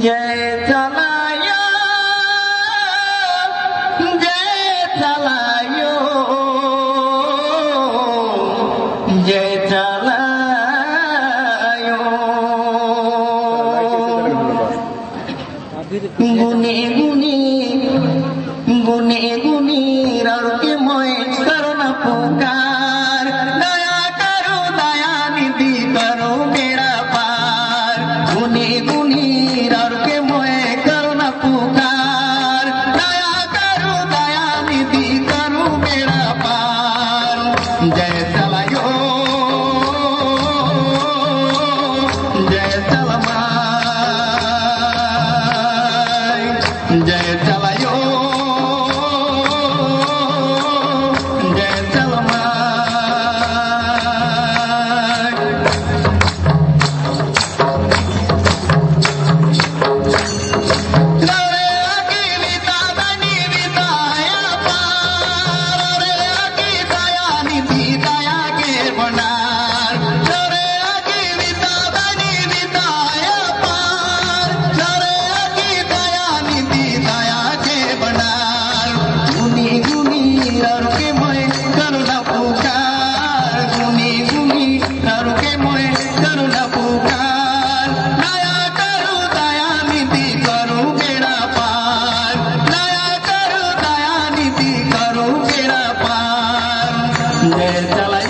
जय चलायो जय चलायो जय चलायो गुनी गुनी गुनी गुनी रड़के मोय करुणा पुकार दया करो दया निधि करो बेड़ा पार गुनी गुनी रड़के मोय करुणा पुकार दया करो दया निधि करो बेड़ा पार जय चलायो जय चलमाय जय चलायो जय चला